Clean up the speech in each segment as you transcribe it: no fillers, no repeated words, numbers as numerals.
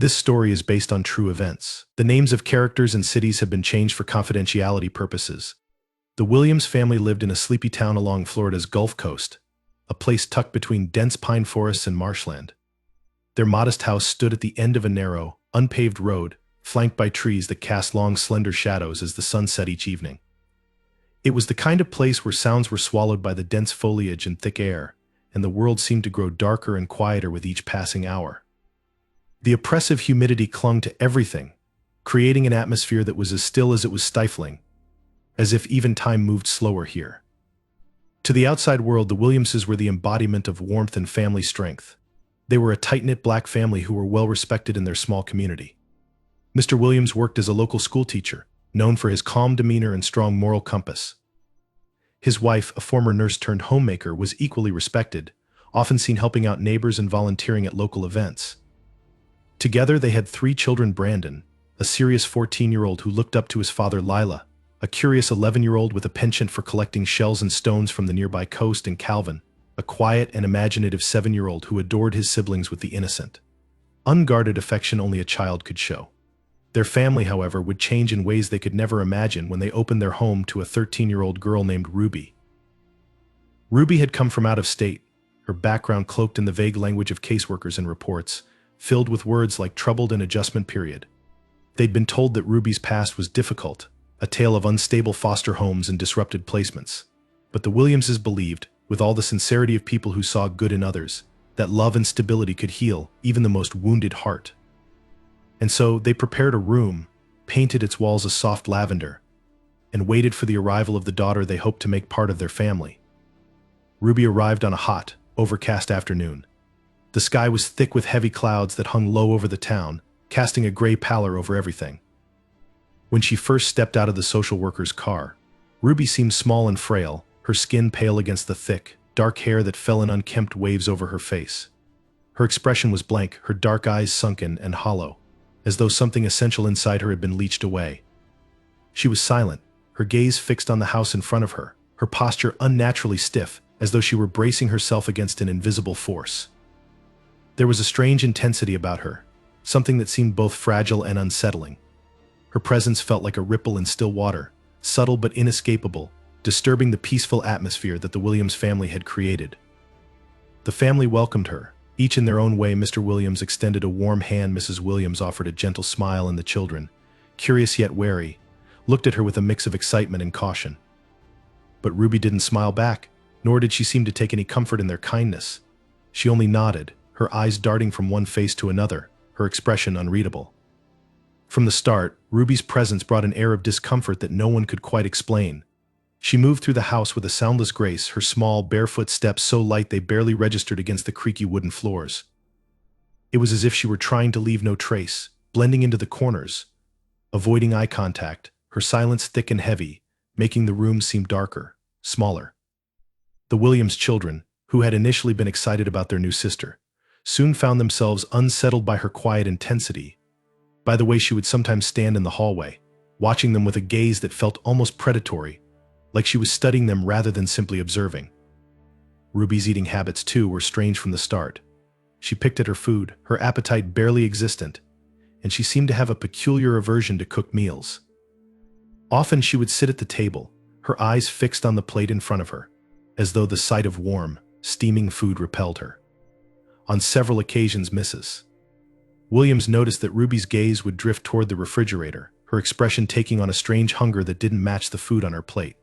This story is based on true events. The names of characters and cities have been changed for confidentiality purposes. The Williams family lived in a sleepy town along Florida's Gulf Coast, a place tucked between dense pine forests and marshland. Their modest house stood at the end of a narrow, unpaved road, flanked by trees that cast long, slender shadows as the sun set each evening. It was the kind of place where sounds were swallowed by the dense foliage and thick air, and the world seemed to grow darker and quieter with each passing hour. The oppressive humidity clung to everything, creating an atmosphere that was as still as it was stifling, as if even time moved slower here. To the outside world, the Williamses were the embodiment of warmth and family strength. They were a tight-knit black family who were well respected in their small community. Mr. Williams worked as a local schoolteacher, known for his calm demeanor and strong moral compass. His wife, a former nurse-turned-homemaker, was equally respected, often seen helping out neighbors and volunteering at local events. Together, they had 3 children: Brandon, a serious 14-year-old who looked up to his father; Lila, a curious 11-year-old with a penchant for collecting shells and stones from the nearby coast; and Calvin, a quiet and imaginative 7-year-old who adored his siblings with the innocent, unguarded affection only a child could show. Their family, however, would change in ways they could never imagine when they opened their home to a 13-year-old girl named Ruby. Ruby had come from out of state, her background cloaked in the vague language of caseworkers and reports, filled with words like troubled and adjustment period. They'd been told that Ruby's past was difficult, a tale of unstable foster homes and disrupted placements. But the Williamses believed, with all the sincerity of people who saw good in others, that love and stability could heal even the most wounded heart. And so they prepared a room, painted its walls a soft lavender, and waited for the arrival of the daughter they hoped to make part of their family. Ruby arrived on a hot, overcast afternoon. The sky was thick with heavy clouds that hung low over the town, casting a gray pallor over everything. When she first stepped out of the social worker's car, Ruby seemed small and frail, her skin pale against the thick, dark hair that fell in unkempt waves over her face. Her expression was blank, her dark eyes sunken and hollow, as though something essential inside her had been leached away. She was silent, her gaze fixed on the house in front of her, her posture unnaturally stiff, as though she were bracing herself against an invisible force. There was a strange intensity about her, something that seemed both fragile and unsettling. Her presence felt like a ripple in still water, subtle but inescapable, disturbing the peaceful atmosphere that the Williams family had created. The family welcomed her, each in their own way. Mr. Williams extended a warm hand. Mrs. Williams offered a gentle smile, and the children, curious yet wary, looked at her with a mix of excitement and caution. But Ruby didn't smile back, nor did she seem to take any comfort in their kindness. She only nodded, her eyes darting from one face to another, her expression unreadable. From the start, Ruby's presence brought an air of discomfort that no one could quite explain. She moved through the house with a soundless grace, her small, barefoot steps so light they barely registered against the creaky wooden floors. It was as if she were trying to leave no trace, blending into the corners, avoiding eye contact, her silence thick and heavy, making the room seem darker, smaller. The Williams children, who had initially been excited about their new sister, soon found themselves unsettled by her quiet intensity, by the way she would sometimes stand in the hallway, watching them with a gaze that felt almost predatory, like she was studying them rather than simply observing. Ruby's eating habits, too, were strange from the start. She picked at her food, her appetite barely existent, and she seemed to have a peculiar aversion to cooked meals. Often she would sit at the table, her eyes fixed on the plate in front of her, as though the sight of warm, steaming food repelled her. On several occasions, Mrs. Williams noticed that Ruby's gaze would drift toward the refrigerator, her expression taking on a strange hunger that didn't match the food on her plate.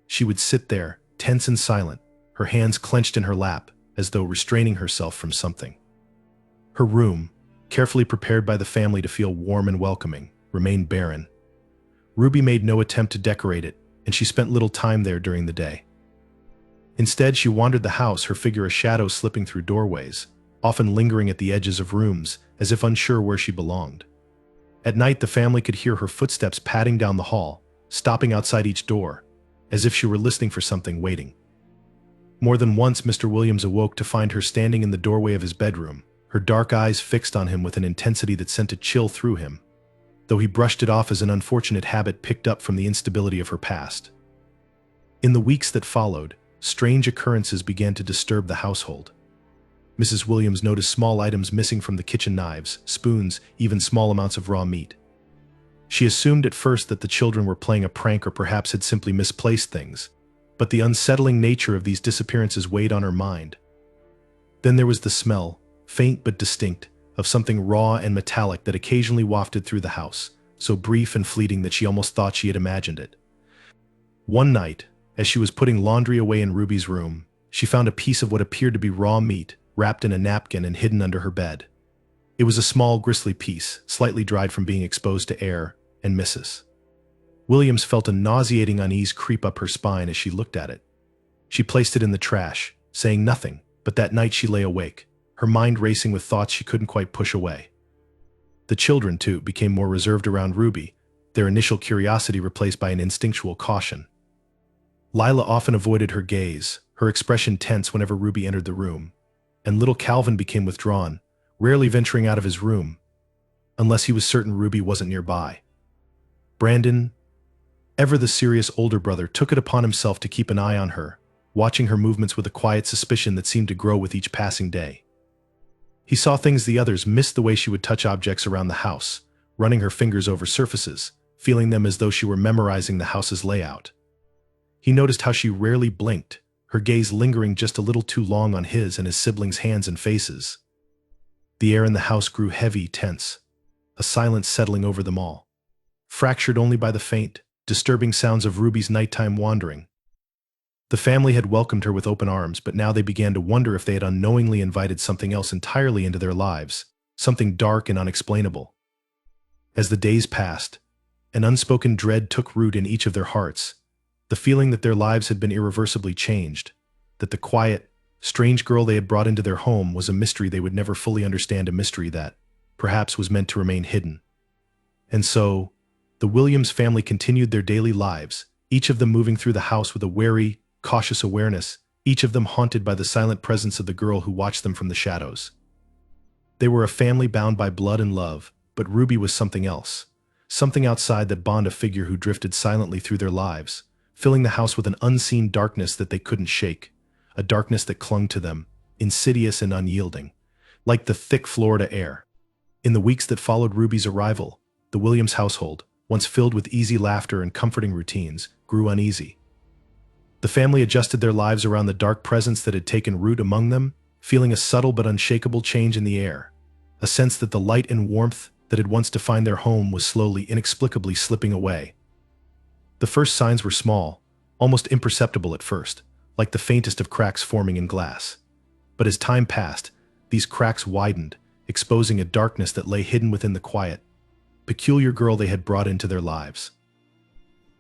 She would sit there, tense and silent, her hands clenched in her lap, as though restraining herself from something. Her room, carefully prepared by the family to feel warm and welcoming, remained barren. Ruby made no attempt to decorate it, and she spent little time there during the day. Instead, she wandered the house, her figure a shadow slipping through doorways, often lingering at the edges of rooms, as if unsure where she belonged. At night, the family could hear her footsteps padding down the hall, stopping outside each door, as if she were listening for something waiting. More than once, Mr. Williams awoke to find her standing in the doorway of his bedroom, her dark eyes fixed on him with an intensity that sent a chill through him, though he brushed it off as an unfortunate habit picked up from the instability of her past. In the weeks that followed, strange occurrences began to disturb the household. Mrs. Williams noticed small items missing from the kitchen: knives, spoons, even small amounts of raw meat. She assumed at first that the children were playing a prank or perhaps had simply misplaced things, but the unsettling nature of these disappearances weighed on her mind. Then there was the smell, faint but distinct, of something raw and metallic that occasionally wafted through the house, so brief and fleeting that she almost thought she had imagined it. One night, as she was putting laundry away in Ruby's room, she found a piece of what appeared to be raw meat, wrapped in a napkin and hidden under her bed. It was a small, gristly piece, slightly dried from being exposed to air, and Mrs. Williams felt a nauseating unease creep up her spine as she looked at it. She placed it in the trash, saying nothing, but that night she lay awake, her mind racing with thoughts she couldn't quite push away. The children, too, became more reserved around Ruby, their initial curiosity replaced by an instinctual caution. Lila often avoided her gaze, her expression tense whenever Ruby entered the room, and little Calvin became withdrawn, rarely venturing out of his room, unless he was certain Ruby wasn't nearby. Brandon, ever the serious older brother, took it upon himself to keep an eye on her, watching her movements with a quiet suspicion that seemed to grow with each passing day. He saw things the others missed: the way she would touch objects around the house, running her fingers over surfaces, feeling them as though she were memorizing the house's layout. He noticed how she rarely blinked, her gaze lingering just a little too long on his and his siblings' hands and faces. The air in the house grew heavy, tense, a silence settling over them all, fractured only by the faint, disturbing sounds of Ruby's nighttime wandering. The family had welcomed her with open arms, but now they began to wonder if they had unknowingly invited something else entirely into their lives, something dark and unexplainable. As the days passed, an unspoken dread took root in each of their hearts, the feeling that their lives had been irreversibly changed, that the quiet, strange girl they had brought into their home was a mystery they would never fully understand, a mystery that, perhaps, was meant to remain hidden. And so, the Williams family continued their daily lives, each of them moving through the house with a wary, cautious awareness, each of them haunted by the silent presence of the girl who watched them from the shadows. They were a family bound by blood and love, but Ruby was something else, something outside that bond, a figure who drifted silently through their lives, filling the house with an unseen darkness that they couldn't shake, a darkness that clung to them, insidious and unyielding, like the thick Florida air. In the weeks that followed Ruby's arrival, the Williams household, once filled with easy laughter and comforting routines, grew uneasy. The family adjusted their lives around the dark presence that had taken root among them, feeling a subtle but unshakable change in the air, a sense that the light and warmth that had once defined their home was slowly, inexplicably slipping away. The first signs were small, almost imperceptible at first, like the faintest of cracks forming in glass. But as time passed, these cracks widened, exposing a darkness that lay hidden within the quiet, peculiar girl they had brought into their lives.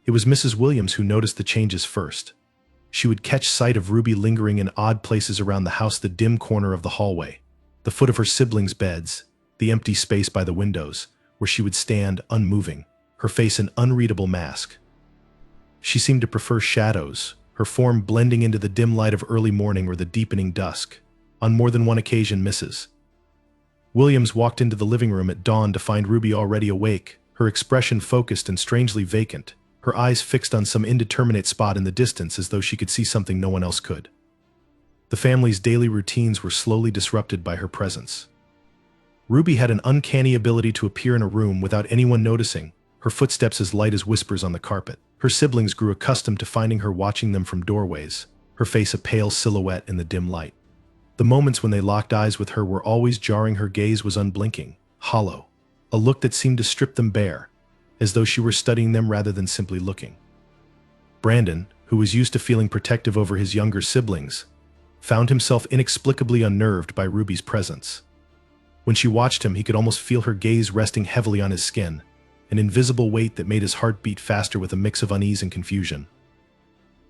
It was Mrs. Williams who noticed the changes first. She would catch sight of Ruby lingering in odd places around the house: the dim corner of the hallway, the foot of her siblings' beds, the empty space by the windows, where she would stand unmoving, her face an unreadable mask. She seemed to prefer shadows, her form blending into the dim light of early morning or the deepening dusk. On more than one occasion, Mrs. Williams walked into the living room at dawn to find Ruby already awake, her expression focused and strangely vacant, her eyes fixed on some indeterminate spot in the distance as though she could see something no one else could. The family's daily routines were slowly disrupted by her presence. Ruby had an uncanny ability to appear in a room without anyone noticing, her footsteps as light as whispers on the carpet. Her siblings grew accustomed to finding her watching them from doorways, her face a pale silhouette in the dim light. The moments when they locked eyes with her were always jarring. Her gaze was unblinking, hollow, a look that seemed to strip them bare, as though she were studying them rather than simply looking. Brandon, who was used to feeling protective over his younger siblings, found himself inexplicably unnerved by Ruby's presence. When she watched him, he could almost feel her gaze resting heavily on his skin, an invisible weight that made his heart beat faster with a mix of unease and confusion.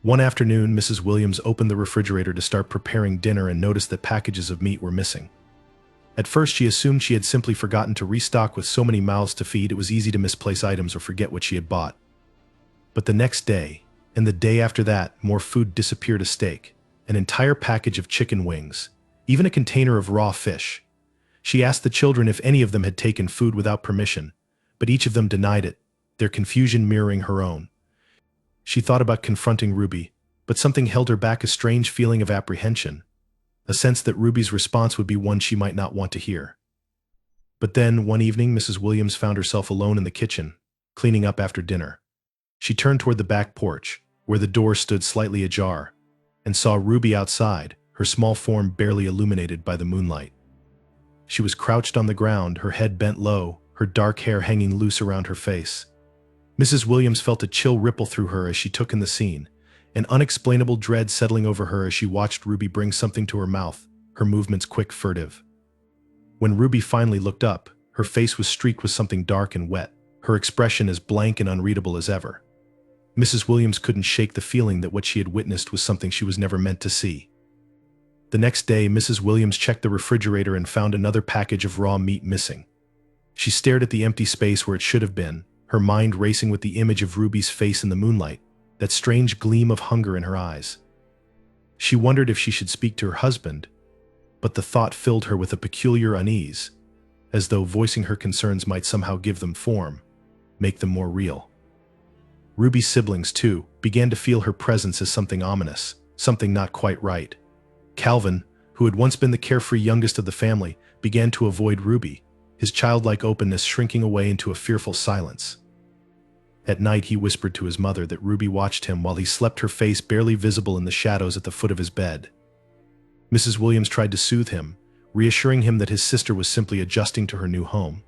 One afternoon, Mrs. Williams opened the refrigerator to start preparing dinner and noticed that packages of meat were missing. At first, she assumed she had simply forgotten to restock. With so many mouths to feed, it was easy to misplace items or forget what she had bought. But the next day, and the day after that, more food disappeared: a steak, an entire package of chicken wings, even a container of raw fish. She asked the children if any of them had taken food without permission, but each of them denied it, their confusion mirroring her own. She thought about confronting Ruby, but something held her back: a strange feeling of apprehension, a sense that Ruby's response would be one she might not want to hear. But then, one evening, Mrs. Williams found herself alone in the kitchen, cleaning up after dinner. She turned toward the back porch, where the door stood slightly ajar, and saw Ruby outside, her small form barely illuminated by the moonlight. She was crouched on the ground, her head bent low, her dark hair hanging loose around her face. Mrs. Williams felt a chill ripple through her as she took in the scene, an unexplainable dread settling over her as she watched Ruby bring something to her mouth, her movements quick, furtive. When Ruby finally looked up, her face was streaked with something dark and wet, her expression as blank and unreadable as ever. Mrs. Williams couldn't shake the feeling that what she had witnessed was something she was never meant to see. The next day, Mrs. Williams checked the refrigerator and found another package of raw meat missing. She stared at the empty space where it should have been, her mind racing with the image of Ruby's face in the moonlight, that strange gleam of hunger in her eyes. She wondered if she should speak to her husband, but the thought filled her with a peculiar unease, as though voicing her concerns might somehow give them form, make them more real. Ruby's siblings, too, began to feel her presence as something ominous, something not quite right. Calvin, who had once been the carefree youngest of the family, began to avoid Ruby, his childlike openness shrinking away into a fearful silence. At night, he whispered to his mother that Ruby watched him while he slept, her face barely visible in the shadows at the foot of his bed. Mrs. Williams tried to soothe him, reassuring him that his sister was simply adjusting to her new home.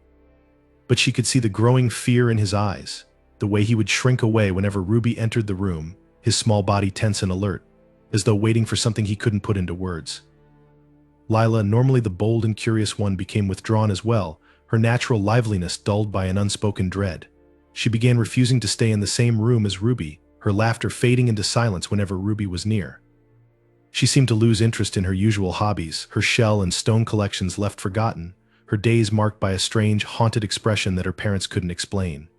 But she could see the growing fear in his eyes, the way he would shrink away whenever Ruby entered the room, his small body tense and alert, as though waiting for something he couldn't put into words. Lila, normally the bold and curious one, became withdrawn as well, her natural liveliness dulled by an unspoken dread. She began refusing to stay in the same room as Ruby, her laughter fading into silence whenever Ruby was near. She seemed to lose interest in her usual hobbies, her shell and stone collections left forgotten, her days marked by a strange, haunted expression that her parents couldn't explain.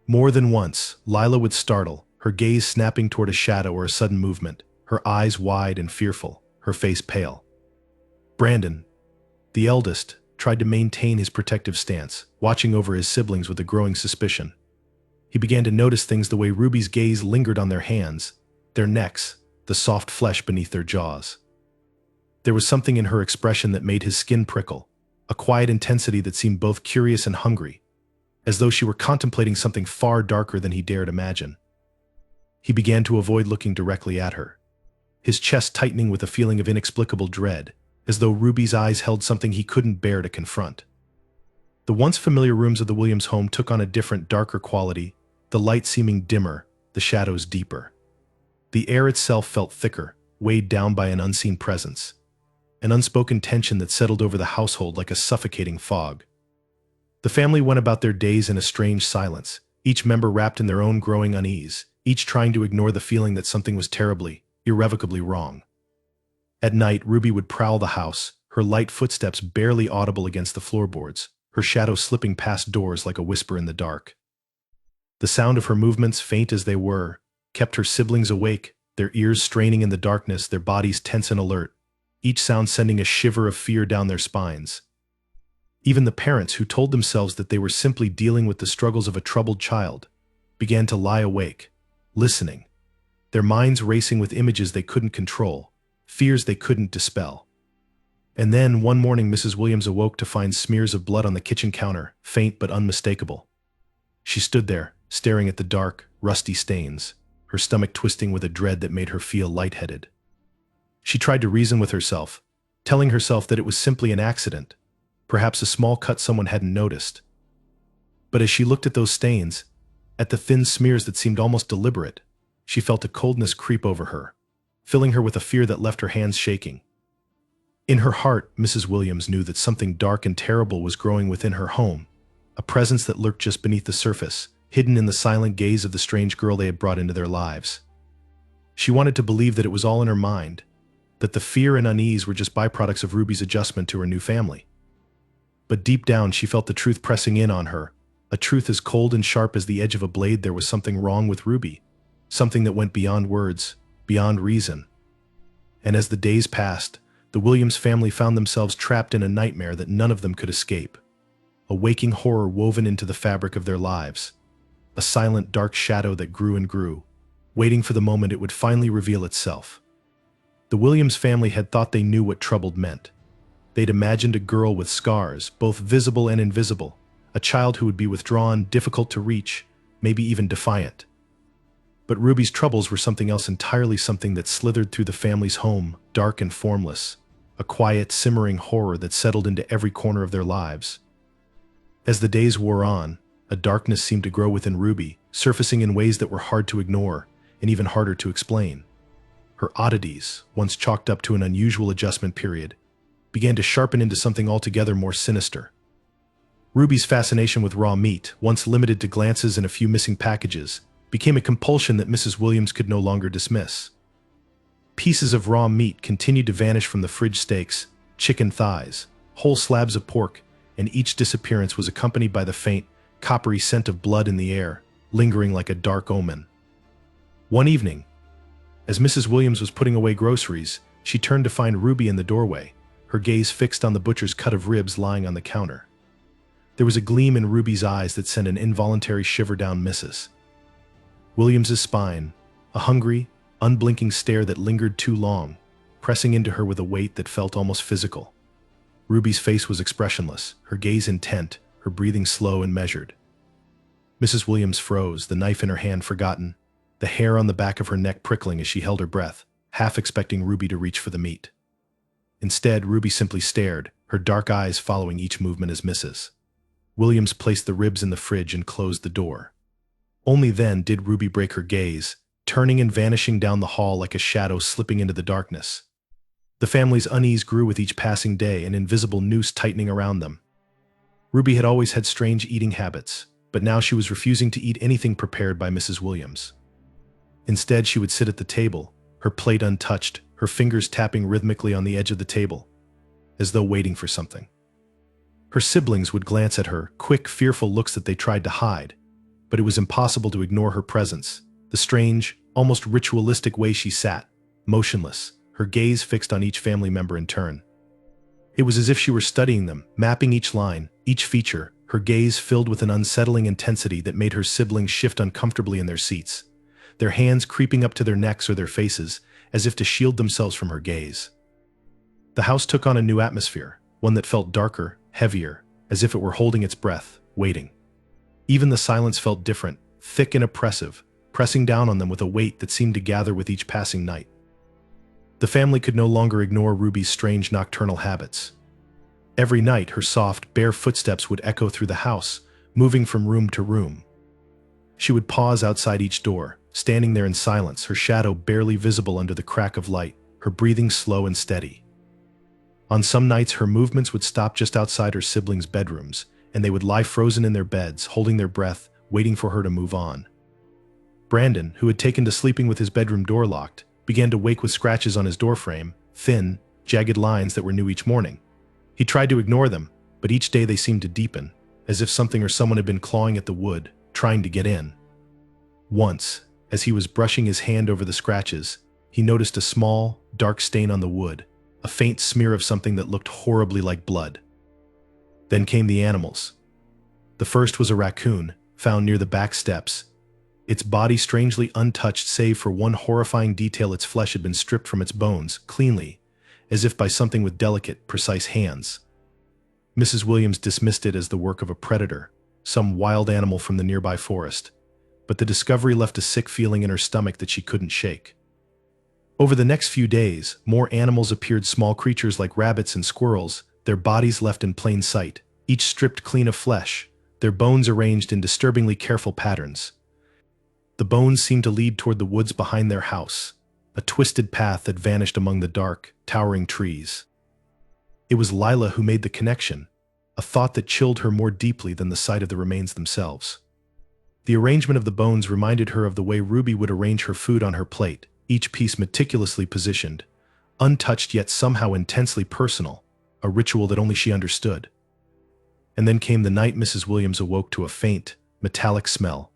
More than once, Lila would startle, her gaze snapping toward a shadow or a sudden movement, her eyes wide and fearful, her face pale. Brandon, the eldest, tried to maintain his protective stance, watching over his siblings with a growing suspicion. He began to notice things the way Ruby's gaze lingered on their hands, their necks, the soft flesh beneath their jaws. There was something in her expression that made his skin prickle, a quiet intensity that seemed both curious and hungry, as though she were contemplating something far darker than he dared imagine. He began to avoid looking directly at her, his chest tightening with a feeling of inexplicable dread, as though Ruby's eyes held something he couldn't bear to confront. The once familiar rooms of the Williams home took on a different, darker quality, the light seeming dimmer, the shadows deeper. The air itself felt thicker, weighed down by an unseen presence, an unspoken tension that settled over the household like a suffocating fog. The family went about their days in a strange silence, each member wrapped in their own growing unease, each trying to ignore the feeling that something was terribly, irrevocably wrong. At night, Ruby would prowl the house, her light footsteps barely audible against the floorboards, her shadow slipping past doors like a whisper in the dark. The sound of her movements, faint as they were, kept her siblings awake, their ears straining in the darkness, their bodies tense and alert, each sound sending a shiver of fear down their spines. Even the parents, who told themselves that they were simply dealing with the struggles of a troubled child, began to lie awake, listening, their minds racing with images they couldn't control, fears they couldn't dispel. And then, one morning, Mrs. Williams awoke to find smears of blood on the kitchen counter, faint but unmistakable. She stood there, staring at the dark, rusty stains, her stomach twisting with a dread that made her feel lightheaded. She tried to reason with herself, telling herself that it was simply an accident, perhaps a small cut someone hadn't noticed. But as she looked at those stains, at the thin smears that seemed almost deliberate, she felt a coldness creep over her, filling her with a fear that left her hands shaking. In her heart, Mrs. Williams knew that something dark and terrible was growing within her home, a presence that lurked just beneath the surface, hidden in the silent gaze of the strange girl they had brought into their lives. She wanted to believe that it was all in her mind, that the fear and unease were just byproducts of Ruby's adjustment to her new family. But deep down, she felt the truth pressing in on her, a truth as cold and sharp as the edge of a blade. There was something wrong with Ruby, something that went beyond words, beyond reason. And as the days passed, the Williams family found themselves trapped in a nightmare that none of them could escape, a waking horror woven into the fabric of their lives, a silent, dark shadow that grew and grew, waiting for the moment it would finally reveal itself. The Williams family had thought they knew what troubled meant. They'd imagined a girl with scars, both visible and invisible, a child who would be withdrawn, difficult to reach, maybe even defiant. But Ruby's troubles were something else entirely, something that slithered through the family's home, dark and formless, a quiet, simmering horror that settled into every corner of their lives. As the days wore on, a darkness seemed to grow within Ruby, surfacing in ways that were hard to ignore and even harder to explain. Her oddities, once chalked up to an unusual adjustment period, began to sharpen into something altogether more sinister. Ruby's fascination with raw meat, once limited to glances and a few missing packages, became a compulsion that Mrs. Williams could no longer dismiss. Pieces of raw meat continued to vanish from the fridge: steaks, chicken thighs, whole slabs of pork, and each disappearance was accompanied by the faint, coppery scent of blood in the air, lingering like a dark omen. One evening, as Mrs. Williams was putting away groceries, she turned to find Ruby in the doorway, her gaze fixed on the butcher's cut of ribs lying on the counter. There was a gleam in Ruby's eyes that sent an involuntary shiver down Mrs. Williams's spine, a hungry, unblinking stare that lingered too long, pressing into her with a weight that felt almost physical. Ruby's face was expressionless, her gaze intent, her breathing slow and measured. Mrs. Williams froze, the knife in her hand forgotten, the hair on the back of her neck prickling as she held her breath, half expecting Ruby to reach for the meat. Instead, Ruby simply stared, her dark eyes following each movement as Mrs. Williams placed the ribs in the fridge and closed the door. Only then did Ruby break her gaze, turning and vanishing down the hall like a shadow slipping into the darkness. The family's unease grew with each passing day, an invisible noose tightening around them. Ruby had always had strange eating habits, but now she was refusing to eat anything prepared by Mrs. Williams. Instead, she would sit at the table, her plate untouched, her fingers tapping rhythmically on the edge of the table, as though waiting for something. Her siblings would glance at her, quick, fearful looks that they tried to hide, but it was impossible to ignore her presence, the strange, almost ritualistic way she sat, motionless, her gaze fixed on each family member in turn. It was as if she were studying them, mapping each line, each feature, her gaze filled with an unsettling intensity that made her siblings shift uncomfortably in their seats, their hands creeping up to their necks or their faces, as if to shield themselves from her gaze. The house took on a new atmosphere, one that felt darker, heavier, as if it were holding its breath, waiting. Even the silence felt different, thick and oppressive, pressing down on them with a weight that seemed to gather with each passing night. The family could no longer ignore Ruby's strange nocturnal habits. Every night, her soft, bare footsteps would echo through the house, moving from room to room. She would pause outside each door, standing there in silence, her shadow barely visible under the crack of light, her breathing slow and steady. On some nights, her movements would stop just outside her siblings' bedrooms, and they would lie frozen in their beds, holding their breath, waiting for her to move on. Brandon, who had taken to sleeping with his bedroom door locked, began to wake with scratches on his doorframe, thin, jagged lines that were new each morning. He tried to ignore them, but each day they seemed to deepen, as if something or someone had been clawing at the wood, trying to get in. Once, as he was brushing his hand over the scratches, he noticed a small, dark stain on the wood, a faint smear of something that looked horribly like blood. Then came the animals. The first was a raccoon, found near the back steps, its body strangely untouched save for one horrifying detail: its flesh had been stripped from its bones, cleanly, as if by something with delicate, precise hands. Mrs. Williams dismissed it as the work of a predator, some wild animal from the nearby forest, but the discovery left a sick feeling in her stomach that she couldn't shake. Over the next few days, more animals appeared, small creatures like rabbits and squirrels, their bodies left in plain sight, each stripped clean of flesh, their bones arranged in disturbingly careful patterns. The bones seemed to lead toward the woods behind their house, a twisted path that vanished among the dark, towering trees. It was Lila who made the connection, a thought that chilled her more deeply than the sight of the remains themselves. The arrangement of the bones reminded her of the way Ruby would arrange her food on her plate, each piece meticulously positioned, untouched yet somehow intensely personal, a ritual that only she understood. And then came the night Mrs. Williams awoke to a faint, metallic smell.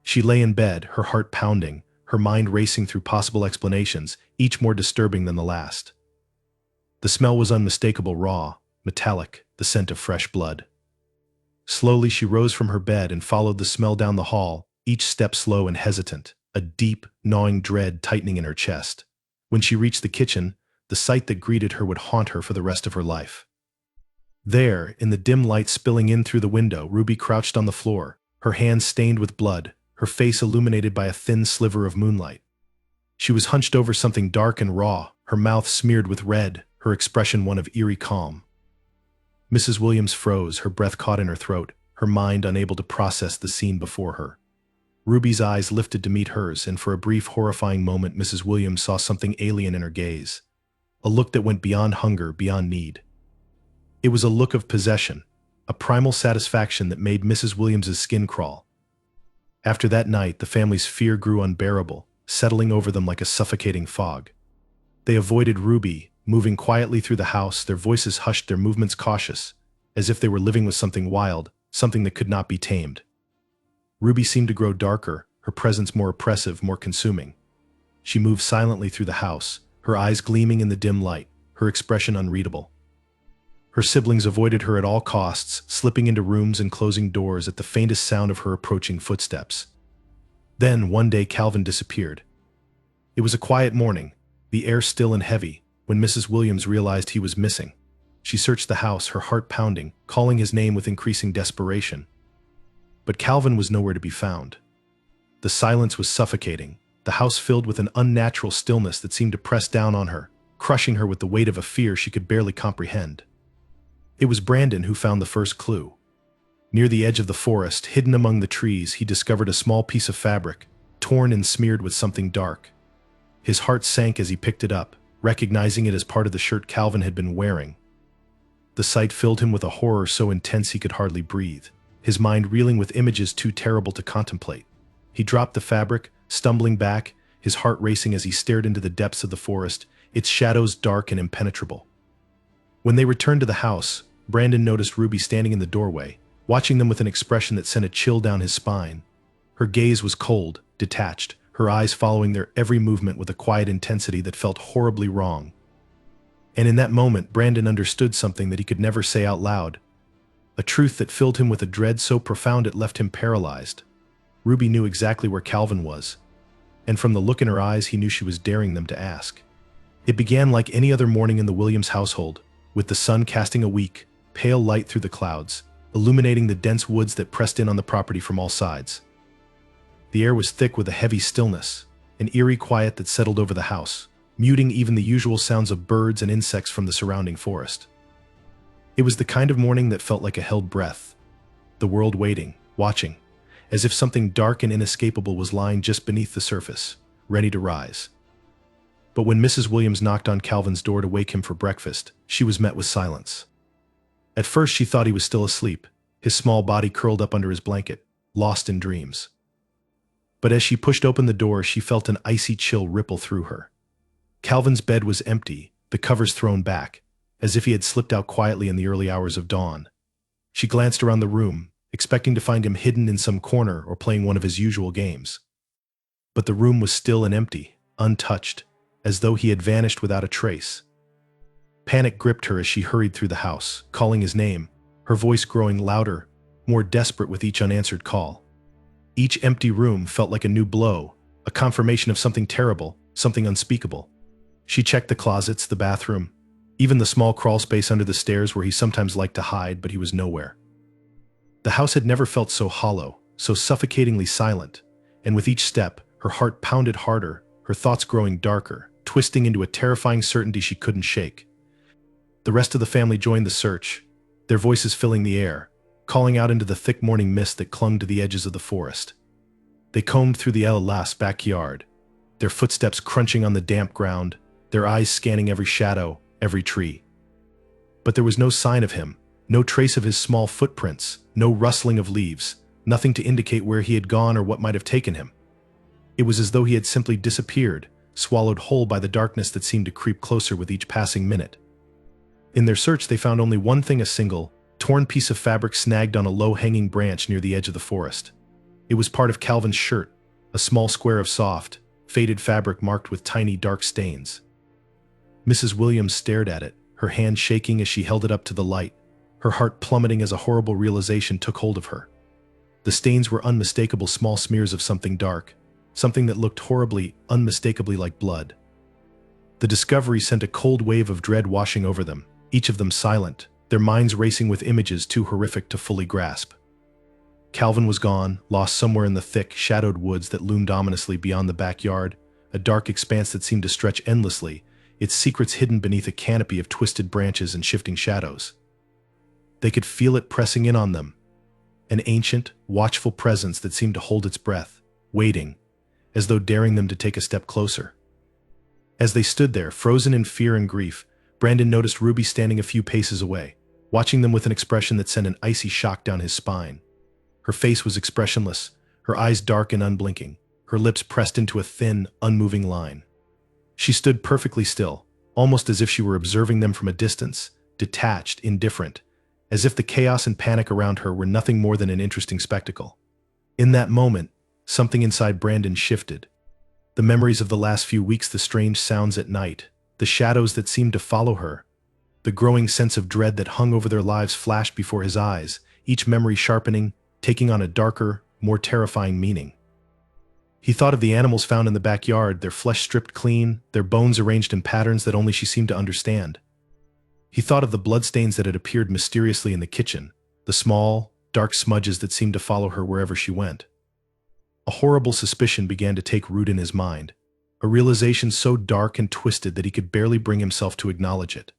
She lay in bed, her heart pounding, her mind racing through possible explanations, each more disturbing than the last. The smell was unmistakable, raw, metallic, the scent of fresh blood. Slowly she rose from her bed and followed the smell down the hall, each step slow and hesitant, a deep, gnawing dread tightening in her chest. When she reached the kitchen, the sight that greeted her would haunt her for the rest of her life. There, in the dim light spilling in through the window, Ruby crouched on the floor, her hands stained with blood, her face illuminated by a thin sliver of moonlight. She was hunched over something dark and raw, her mouth smeared with red, her expression one of eerie calm. Mrs. Williams froze, her breath caught in her throat, her mind unable to process the scene before her. Ruby's eyes lifted to meet hers, and for a brief, horrifying moment Mrs. Williams saw something alien in her gaze. A look that went beyond hunger, beyond need. It was a look of possession, a primal satisfaction that made Mrs. Williams's skin crawl. After that night, the family's fear grew unbearable, settling over them like a suffocating fog. They avoided Ruby, moving quietly through the house, their voices hushed, their movements cautious, as if they were living with something wild, something that could not be tamed. Ruby seemed to grow darker, her presence more oppressive, more consuming. She moved silently through the house, her eyes gleaming in the dim light, her expression unreadable. Her siblings avoided her at all costs, slipping into rooms and closing doors at the faintest sound of her approaching footsteps. Then, one day, Calvin disappeared. It was a quiet morning, the air still and heavy, when Mrs. Williams realized he was missing. She searched the house, her heart pounding, calling his name with increasing desperation. But Calvin was nowhere to be found. The silence was suffocating, the house filled with an unnatural stillness that seemed to press down on her, crushing her with the weight of a fear she could barely comprehend. It was Brandon who found the first clue. Near the edge of the forest, hidden among the trees, he discovered a small piece of fabric, torn and smeared with something dark. His heart sank as he picked it up, recognizing it as part of the shirt Calvin had been wearing. The sight filled him with a horror so intense he could hardly breathe, his mind reeling with images too terrible to contemplate. He dropped the fabric, stumbling back, his heart racing as he stared into the depths of the forest, its shadows dark and impenetrable. When they returned to the house, Brandon noticed Ruby standing in the doorway, watching them with an expression that sent a chill down his spine. Her gaze was cold, detached, her eyes following their every movement with a quiet intensity that felt horribly wrong. And in that moment, Brandon understood something that he could never say out loud, a truth that filled him with a dread so profound it left him paralyzed. Ruby knew exactly where Calvin was, and from the look in her eyes he knew she was daring them to ask. It began like any other morning in the Williams household, with the sun casting a weak, pale light through the clouds, illuminating the dense woods that pressed in on the property from all sides. The air was thick with a heavy stillness, an eerie quiet that settled over the house, muting even the usual sounds of birds and insects from the surrounding forest. It was the kind of morning that felt like a held breath, the world waiting, watching, as if something dark and inescapable was lying just beneath the surface, ready to rise. But when Mrs. Williams knocked on Calvin's door to wake him for breakfast, she was met with silence. At first she thought he was still asleep, his small body curled up under his blanket, lost in dreams. But as she pushed open the door, she felt an icy chill ripple through her. Calvin's bed was empty, the covers thrown back, as if he had slipped out quietly in the early hours of dawn. She glanced around the room, expecting to find him hidden in some corner or playing one of his usual games. But the room was still and empty, untouched, as though he had vanished without a trace. Panic gripped her as she hurried through the house, calling his name, her voice growing louder, more desperate with each unanswered call. Each empty room felt like a new blow, a confirmation of something terrible, something unspeakable. She checked the closets, the bathroom, even the small crawl space under the stairs where he sometimes liked to hide, but he was nowhere. The house had never felt so hollow, so suffocatingly silent, and with each step, her heart pounded harder, her thoughts growing darker, twisting into a terrifying certainty she couldn't shake. The rest of the family joined the search, their voices filling the air, calling out into the thick morning mist that clung to the edges of the forest. They combed through the Las backyard, their footsteps crunching on the damp ground, their eyes scanning every shadow, every tree. But there was no sign of him, no trace of his small footprints, no rustling of leaves, nothing to indicate where he had gone or what might have taken him. It was as though he had simply disappeared, swallowed whole by the darkness that seemed to creep closer with each passing minute. In their search, they found only one thing, a single, torn piece of fabric snagged on a low-hanging branch near the edge of the forest. It was part of Calvin's shirt, a small square of soft, faded fabric marked with tiny dark stains. Mrs. Williams stared at it, her hand shaking as she held it up to the light, her heart plummeting as a horrible realization took hold of her. The stains were unmistakable small smears of something dark, something that looked horribly, unmistakably like blood. The discovery sent a cold wave of dread washing over them, each of them silent, their minds racing with images too horrific to fully grasp. Calvin was gone, lost somewhere in the thick, shadowed woods that loomed ominously beyond the backyard, a dark expanse that seemed to stretch endlessly, its secrets hidden beneath a canopy of twisted branches and shifting shadows. They could feel it pressing in on them, an ancient, watchful presence that seemed to hold its breath, waiting, as though daring them to take a step closer. As they stood there, frozen in fear and grief, Brandon noticed Ruby standing a few paces away, watching them with an expression that sent an icy shock down his spine. Her face was expressionless, her eyes dark and unblinking, her lips pressed into a thin, unmoving line. She stood perfectly still, almost as if she were observing them from a distance, detached, indifferent, as if the chaos and panic around her were nothing more than an interesting spectacle. In that moment, something inside Brandon shifted. The memories of the last few weeks, the strange sounds at night, the shadows that seemed to follow her, the growing sense of dread that hung over their lives flashed before his eyes, each memory sharpening, taking on a darker, more terrifying meaning. He thought of the animals found in the backyard, their flesh stripped clean, their bones arranged in patterns that only she seemed to understand. He thought of the bloodstains that had appeared mysteriously in the kitchen, the small, dark smudges that seemed to follow her wherever she went. A horrible suspicion began to take root in his mind, a realization so dark and twisted that he could barely bring himself to acknowledge it.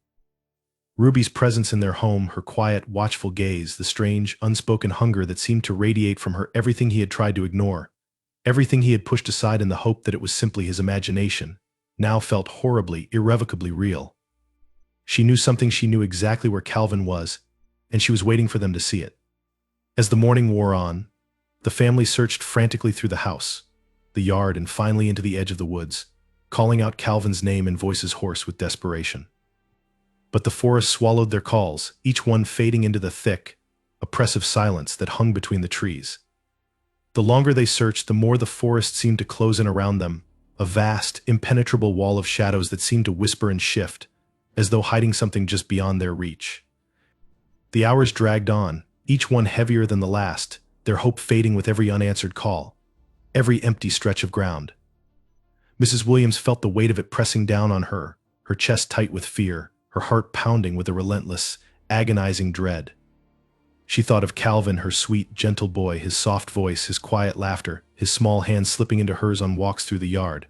Ruby's presence in their home, her quiet, watchful gaze, the strange, unspoken hunger that seemed to radiate from her, everything he had tried to ignore, everything he had pushed aside in the hope that it was simply his imagination, now felt horribly, irrevocably real. She knew something, she knew exactly where Calvin was, and she was waiting for them to see it. As the morning wore on, the family searched frantically through the house, the yard, and finally into the edge of the woods, calling out Calvin's name in voices hoarse with desperation. But the forest swallowed their calls, each one fading into the thick, oppressive silence that hung between the trees. The longer they searched, the more the forest seemed to close in around them, a vast, impenetrable wall of shadows that seemed to whisper and shift, as though hiding something just beyond their reach. The hours dragged on, each one heavier than the last, their hope fading with every unanswered call, every empty stretch of ground. Mrs. Williams felt the weight of it pressing down on her, her chest tight with fear, her heart pounding with a relentless, agonizing dread. She thought of Calvin, her sweet, gentle boy, his soft voice, his quiet laughter, his small hands slipping into hers on walks through the yard.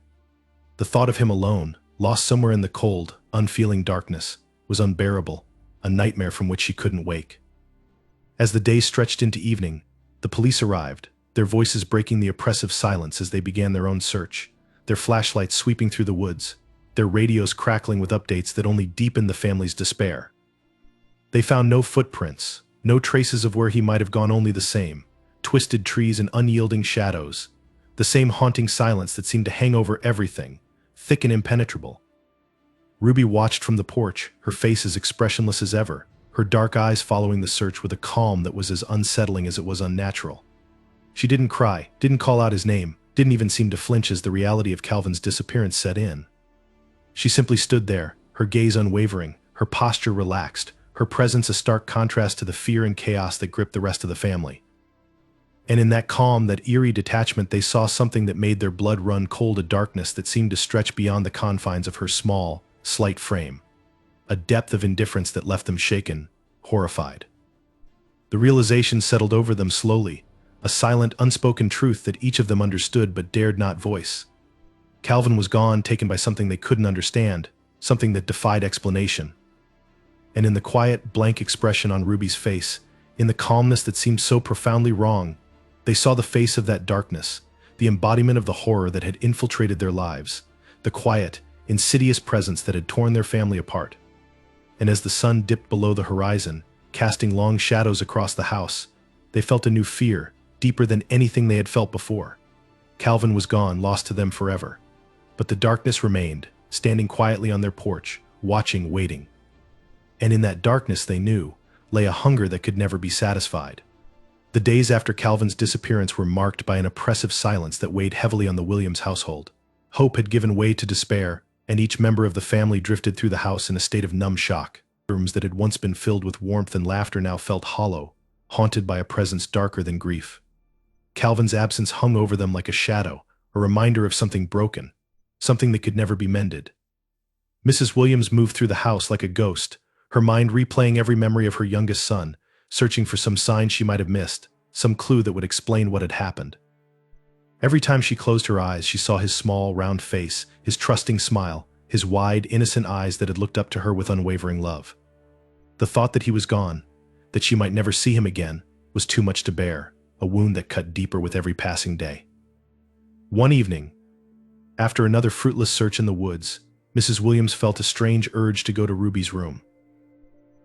The thought of him alone, lost somewhere in the cold, unfeeling darkness, was unbearable, a nightmare from which she couldn't wake. As the day stretched into evening, the police arrived, their voices breaking the oppressive silence as they began their own search, their flashlights sweeping through the woods, their radios crackling with updates that only deepened the family's despair. They found no footprints, no traces of where he might have gone, only the same, twisted trees and unyielding shadows, the same haunting silence that seemed to hang over everything, thick and impenetrable. Ruby watched from the porch, her face as expressionless as ever, her dark eyes following the search with a calm that was as unsettling as it was unnatural. She didn't cry, didn't call out his name, didn't even seem to flinch as the reality of Calvin's disappearance set in. She simply stood there, her gaze unwavering, her posture relaxed, her presence a stark contrast to the fear and chaos that gripped the rest of the family. And in that calm, that eerie detachment, they saw something that made their blood run cold, a darkness that seemed to stretch beyond the confines of her small, slight frame, a depth of indifference that left them shaken, horrified. The realization settled over them slowly, a silent, unspoken truth that each of them understood but dared not voice. Calvin was gone, taken by something they couldn't understand, something that defied explanation. And in the quiet, blank expression on Ruby's face, in the calmness that seemed so profoundly wrong, they saw the face of that darkness, the embodiment of the horror that had infiltrated their lives, the quiet, insidious presence that had torn their family apart. And as the sun dipped below the horizon, casting long shadows across the house, they felt a new fear, deeper than anything they had felt before. Calvin was gone, lost to them forever. But the darkness remained, standing quietly on their porch, watching, waiting. And in that darkness, they knew, lay a hunger that could never be satisfied. The days after Calvin's disappearance were marked by an oppressive silence that weighed heavily on the Williams household. Hope had given way to despair, and each member of the family drifted through the house in a state of numb shock. Rooms that had once been filled with warmth and laughter now felt hollow, haunted by a presence darker than grief. Calvin's absence hung over them like a shadow, a reminder of something broken, something that could never be mended. Mrs. Williams moved through the house like a ghost, her mind replaying every memory of her youngest son, searching for some sign she might have missed, some clue that would explain what had happened. Every time she closed her eyes, she saw his small, round face, his trusting smile, his wide, innocent eyes that had looked up to her with unwavering love. The thought that he was gone, that she might never see him again, was too much to bear, a wound that cut deeper with every passing day. One evening, after another fruitless search in the woods, Mrs. Williams felt a strange urge to go to Ruby's room.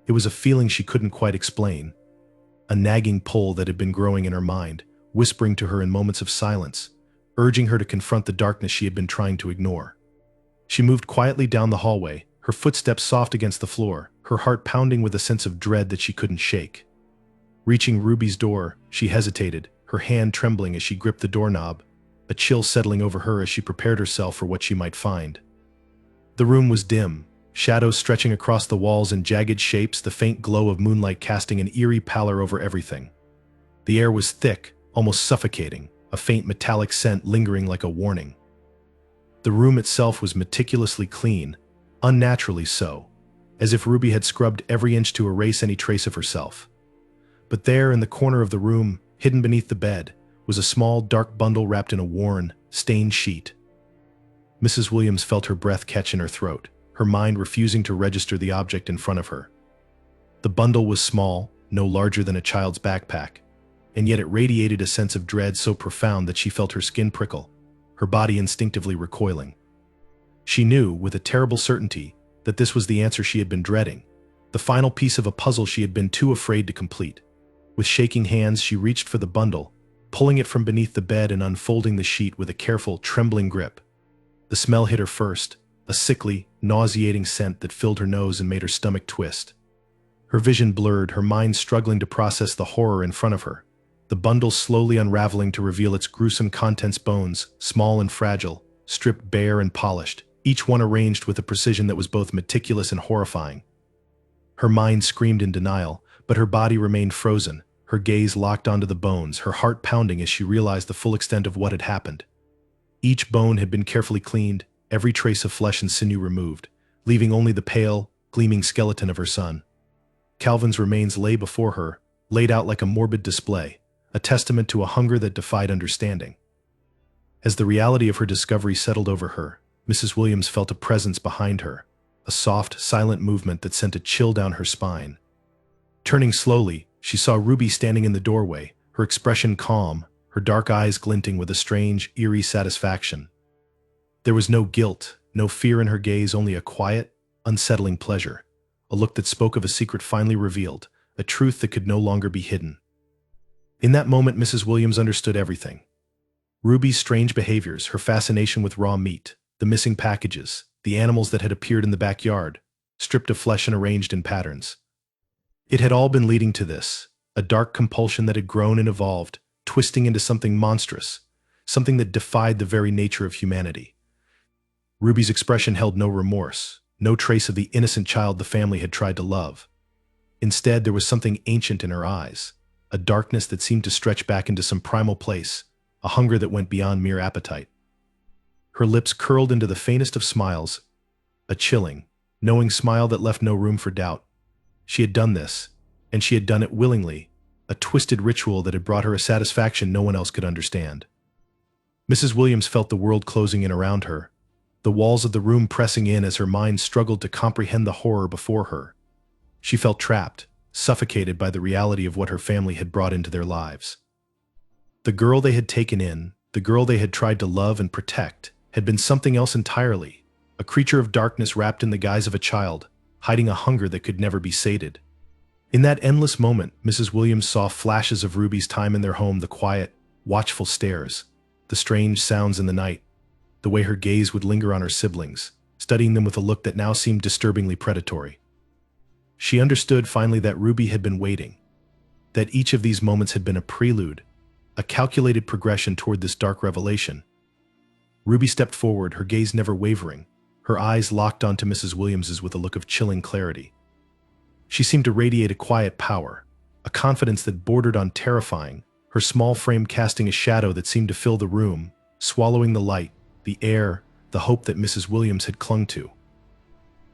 It was a feeling she couldn't quite explain, a nagging pull that had been growing in her mind, whispering to her in moments of silence, urging her to confront the darkness she had been trying to ignore. She moved quietly down the hallway, her footsteps soft against the floor, her heart pounding with a sense of dread that she couldn't shake. Reaching Ruby's door, she hesitated, her hand trembling as she gripped the doorknob, a chill settling over her as she prepared herself for what she might find. The room was dim, shadows stretching across the walls in jagged shapes, the faint glow of moonlight casting an eerie pallor over everything. The air was thick, almost suffocating, a faint metallic scent lingering like a warning. The room itself was meticulously clean, unnaturally so, as if Ruby had scrubbed every inch to erase any trace of herself. But there, in the corner of the room, hidden beneath the bed, was a small, dark bundle wrapped in a worn, stained sheet. Mrs. Williams felt her breath catch in her throat, her mind refusing to register the object in front of her. The bundle was small, no larger than a child's backpack, and yet it radiated a sense of dread so profound that she felt her skin prickle, her body instinctively recoiling. She knew, with a terrible certainty, that this was the answer she had been dreading, the final piece of a puzzle she had been too afraid to complete. With shaking hands, she reached for the bundle, pulling it from beneath the bed and unfolding the sheet with a careful, trembling grip. The smell hit her first, a sickly, nauseating scent that filled her nose and made her stomach twist. Her vision blurred, her mind struggling to process the horror in front of her. The bundle slowly unraveling to reveal its gruesome contents: bones, small and fragile, stripped bare and polished, each one arranged with a precision that was both meticulous and horrifying. Her mind screamed in denial, but her body remained frozen, her gaze locked onto the bones, her heart pounding as she realized the full extent of what had happened. Each bone had been carefully cleaned, every trace of flesh and sinew removed, leaving only the pale, gleaming skeleton of her son. Calvin's remains lay before her, laid out like a morbid display, a testament to a hunger that defied understanding. As the reality of her discovery settled over her, Mrs. Williams felt a presence behind her, a soft, silent movement that sent a chill down her spine. Turning slowly, she saw Ruby standing in the doorway, her expression calm, her dark eyes glinting with a strange, eerie satisfaction. There was no guilt, no fear in her gaze, only a quiet, unsettling pleasure, a look that spoke of a secret finally revealed, a truth that could no longer be hidden. In that moment, Mrs. Williams understood everything. Ruby's strange behaviors, her fascination with raw meat, the missing packages, the animals that had appeared in the backyard, stripped of flesh and arranged in patterns. It had all been leading to this, a dark compulsion that had grown and evolved, twisting into something monstrous, something that defied the very nature of humanity. Ruby's expression held no remorse, no trace of the innocent child the family had tried to love. Instead, there was something ancient in her eyes, a darkness that seemed to stretch back into some primal place, a hunger that went beyond mere appetite. Her lips curled into the faintest of smiles, a chilling, knowing smile that left no room for doubt. She had done this, and she had done it willingly, a twisted ritual that had brought her a satisfaction no one else could understand. Mrs. Williams felt the world closing in around her, the walls of the room pressing in as her mind struggled to comprehend the horror before her. She felt trapped, suffocated by the reality of what her family had brought into their lives. The girl they had taken in, the girl they had tried to love and protect, had been something else entirely, a creature of darkness wrapped in the guise of a child, hiding a hunger that could never be sated. In that endless moment, Mrs. Williams saw flashes of Ruby's time in their home, the quiet, watchful stares, the strange sounds in the night, the way her gaze would linger on her siblings, studying them with a look that now seemed disturbingly predatory. She understood finally that Ruby had been waiting, that each of these moments had been a prelude, a calculated progression toward this dark revelation. Ruby stepped forward, her gaze never wavering, her eyes locked onto Mrs. Williams's with a look of chilling clarity. She seemed to radiate a quiet power, a confidence that bordered on terrifying, her small frame casting a shadow that seemed to fill the room, swallowing the light, the air, the hope that Mrs. Williams had clung to.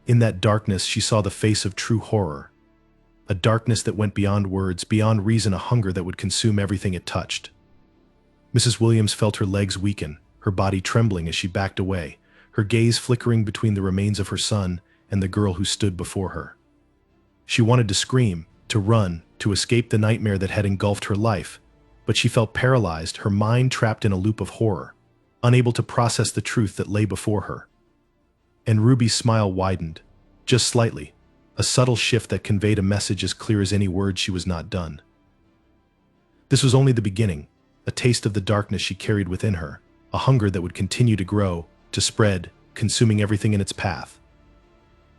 In that darkness, she saw the face of true horror, a darkness that went beyond words, beyond reason, a hunger that would consume everything it touched. Mrs. Williams felt her legs weaken, her body trembling as she backed away, her gaze flickering between the remains of her son and the girl who stood before her. She wanted to scream, to run, to escape the nightmare that had engulfed her life, but she felt paralyzed, her mind trapped in a loop of horror, unable to process the truth that lay before her. And Ruby's smile widened, just slightly, a subtle shift that conveyed a message as clear as any word. She was not done. This was only the beginning, a taste of the darkness she carried within her, a hunger that would continue to grow, to spread, consuming everything in its path.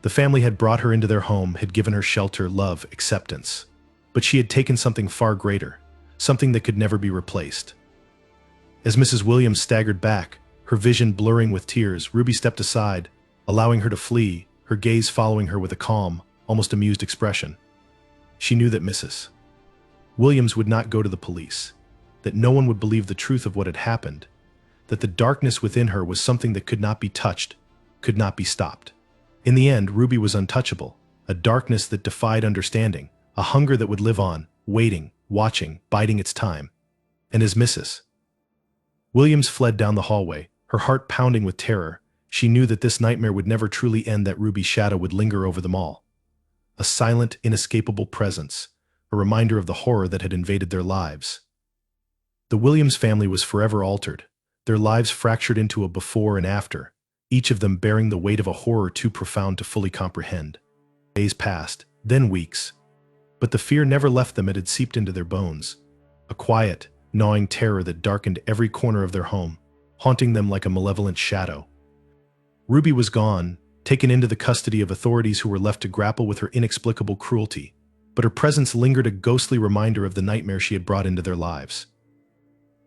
The family had brought her into their home, had given her shelter, love, acceptance. But she had taken something far greater, something that could never be replaced. As Mrs. Williams staggered back, her vision blurring with tears, Ruby stepped aside, allowing her to flee, her gaze following her with a calm, almost amused expression. She knew that Mrs. Williams would not go to the police, that no one would believe the truth of what had happened, that the darkness within her was something that could not be touched, could not be stopped. In the end, Ruby was untouchable, a darkness that defied understanding, a hunger that would live on, waiting, watching, biding its time. And as Mrs. Williams fled down the hallway, her heart pounding with terror, she knew that this nightmare would never truly end, that Ruby's shadow would linger over them all. A silent, inescapable presence, a reminder of the horror that had invaded their lives. The Williams family was forever altered, their lives fractured into a before and after, each of them bearing the weight of a horror too profound to fully comprehend. Days passed, then weeks, but the fear never left them. It had seeped into their bones, a quiet, gnawing terror that darkened every corner of their home, haunting them like a malevolent shadow. Ruby was gone, taken into the custody of authorities who were left to grapple with her inexplicable cruelty, but her presence lingered, a ghostly reminder of the nightmare she had brought into their lives.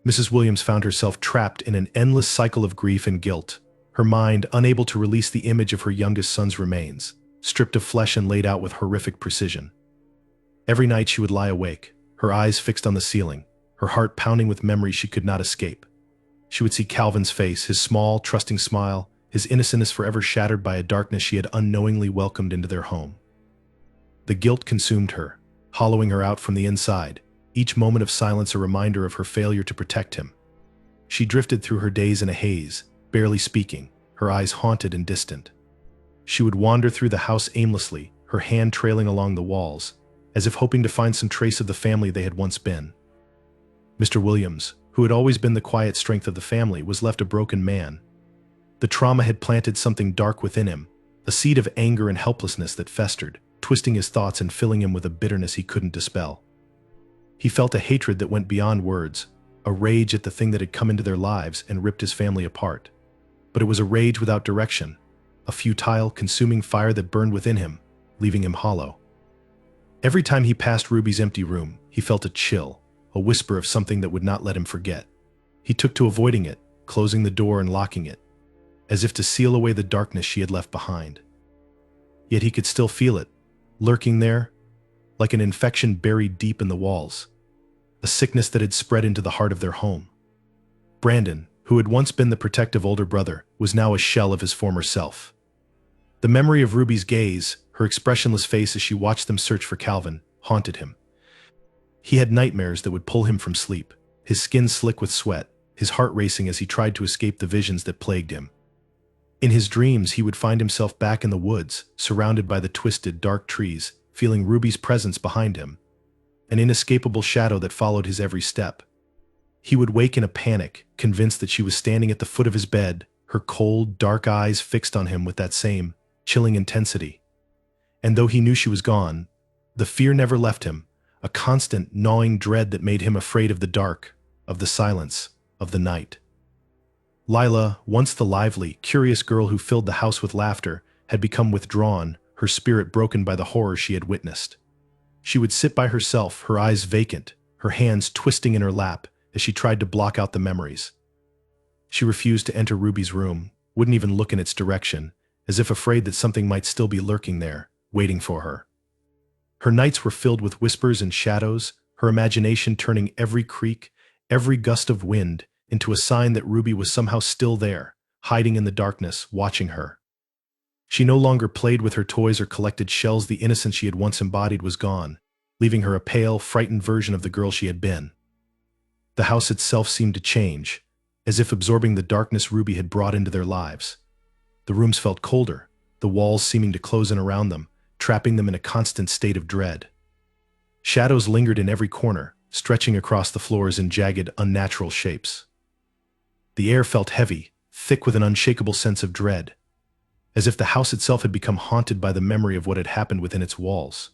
Mrs. Williams found herself trapped in an endless cycle of grief and guilt, her mind unable to release the image of her youngest son's remains, stripped of flesh and laid out with horrific precision. Every night she would lie awake, her eyes fixed on the ceiling, her heart pounding with memories she could not escape. She would see Calvin's face, his small, trusting smile, his innocence forever shattered by a darkness she had unknowingly welcomed into their home. The guilt consumed her, hollowing her out from the inside, each moment of silence a reminder of her failure to protect him. She drifted through her days in a haze, barely speaking, her eyes haunted and distant. She would wander through the house aimlessly, her hand trailing along the walls, as if hoping to find some trace of the family they had once been. Mr. Williams, who had always been the quiet strength of the family, was left a broken man. The trauma had planted something dark within him, a seed of anger and helplessness that festered, twisting his thoughts and filling him with a bitterness he couldn't dispel. He felt a hatred that went beyond words, a rage at the thing that had come into their lives and ripped his family apart. But it was a rage without direction, a futile, consuming fire that burned within him, leaving him hollow. Every time he passed Ruby's empty room, he felt a chill, a whisper of something that would not let him forget. He took to avoiding it, closing the door and locking it, as if to seal away the darkness she had left behind. Yet he could still feel it, lurking there, like an infection buried deep in the walls, a sickness that had spread into the heart of their home. Brandon, who had once been the protective older brother, was now a shell of his former self. The memory of Ruby's gaze, her expressionless face as she watched them search for Calvin, haunted him. He had nightmares that would pull him from sleep, his skin slick with sweat, his heart racing as he tried to escape the visions that plagued him. In his dreams, he would find himself back in the woods, surrounded by the twisted, dark trees, feeling Ruby's presence behind him, an inescapable shadow that followed his every step. He would wake in a panic, convinced that she was standing at the foot of his bed, her cold, dark eyes fixed on him with that same, chilling intensity. And though he knew she was gone, the fear never left him, a constant, gnawing dread that made him afraid of the dark, of the silence, of the night. Lila, once the lively, curious girl who filled the house with laughter, had become withdrawn, her spirit broken by the horror she had witnessed. She would sit by herself, her eyes vacant, her hands twisting in her lap as she tried to block out the memories. She refused to enter Ruby's room, wouldn't even look in its direction, as if afraid that something might still be lurking there, waiting for her. Her nights were filled with whispers and shadows, her imagination turning every creak, every gust of wind, into a sign that Ruby was somehow still there, hiding in the darkness, watching her. She no longer played with her toys or collected shells. The innocence she had once embodied was gone, leaving her a pale, frightened version of the girl she had been. The house itself seemed to change, as if absorbing the darkness Ruby had brought into their lives. The rooms felt colder, the walls seeming to close in around them, trapping them in a constant state of dread. Shadows lingered in every corner, stretching across the floors in jagged, unnatural shapes. The air felt heavy, thick with an unshakable sense of dread, as if the house itself had become haunted by the memory of what had happened within its walls.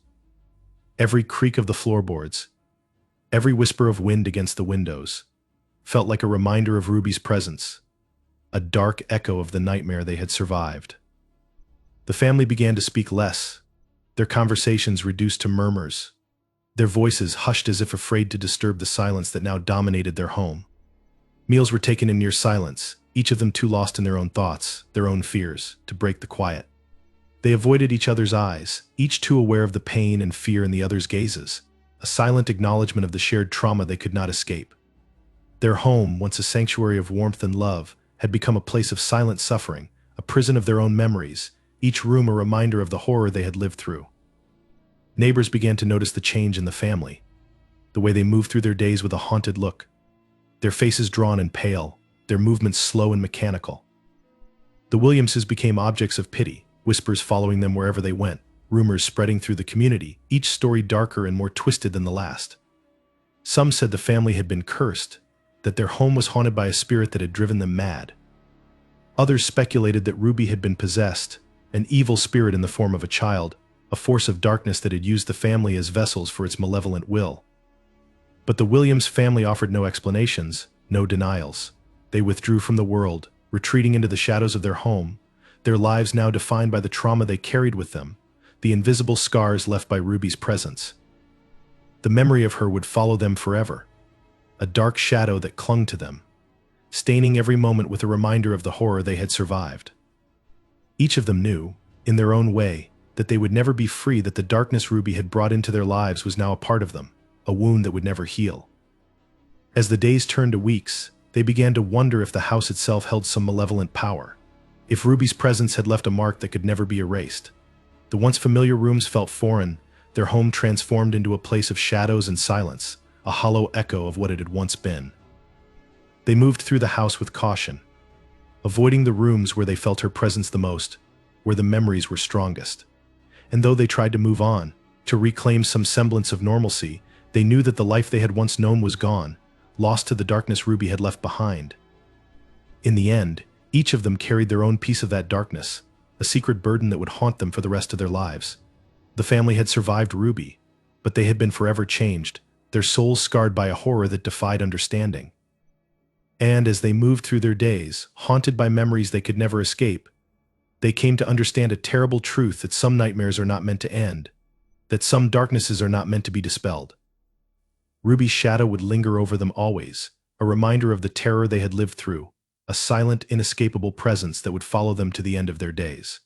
Every creak of the floorboards, every whisper of wind against the windows, felt like a reminder of Ruby's presence, a dark echo of the nightmare they had survived. The family began to speak less, their conversations reduced to murmurs, their voices hushed as if afraid to disturb the silence that now dominated their home. Meals were taken in near silence, each of them too lost in their own thoughts, their own fears, to break the quiet. They avoided each other's eyes, each too aware of the pain and fear in the other's gazes, a silent acknowledgement of the shared trauma they could not escape. Their home, once a sanctuary of warmth and love, had become a place of silent suffering, a prison of their own memories, each room a reminder of the horror they had lived through. Neighbors began to notice the change in the family, the way they moved through their days with a haunted look, their faces drawn and pale, their movements slow and mechanical. The Williamses became objects of pity, whispers following them wherever they went, rumors spreading through the community, each story darker and more twisted than the last. Some said the family had been cursed, that their home was haunted by a spirit that had driven them mad. Others speculated that Ruby had been possessed, an evil spirit in the form of a child, a force of darkness that had used the family as vessels for its malevolent will. But the Williams family offered no explanations, no denials. They withdrew from the world, retreating into the shadows of their home, their lives now defined by the trauma they carried with them, the invisible scars left by Ruby's presence. The memory of her would follow them forever, a dark shadow that clung to them, staining every moment with a reminder of the horror they had survived. Each of them knew, in their own way, that they would never be free, that the darkness Ruby had brought into their lives was now a part of them, a wound that would never heal. As the days turned to weeks, they began to wonder if the house itself held some malevolent power, if Ruby's presence had left a mark that could never be erased. The once familiar rooms felt foreign, their home transformed into a place of shadows and silence, a hollow echo of what it had once been. They moved through the house with caution, avoiding the rooms where they felt her presence the most, where the memories were strongest. And though they tried to move on, to reclaim some semblance of normalcy, they knew that the life they had once known was gone, lost to the darkness Ruby had left behind. In the end, each of them carried their own piece of that darkness, a secret burden that would haunt them for the rest of their lives. The family had survived Ruby, but they had been forever changed, their souls scarred by a horror that defied understanding. And as they moved through their days, haunted by memories they could never escape, they came to understand a terrible truth, that some nightmares are not meant to end, that some darknesses are not meant to be dispelled. Ruby's shadow would linger over them always, a reminder of the terror they had lived through, a silent, inescapable presence that would follow them to the end of their days.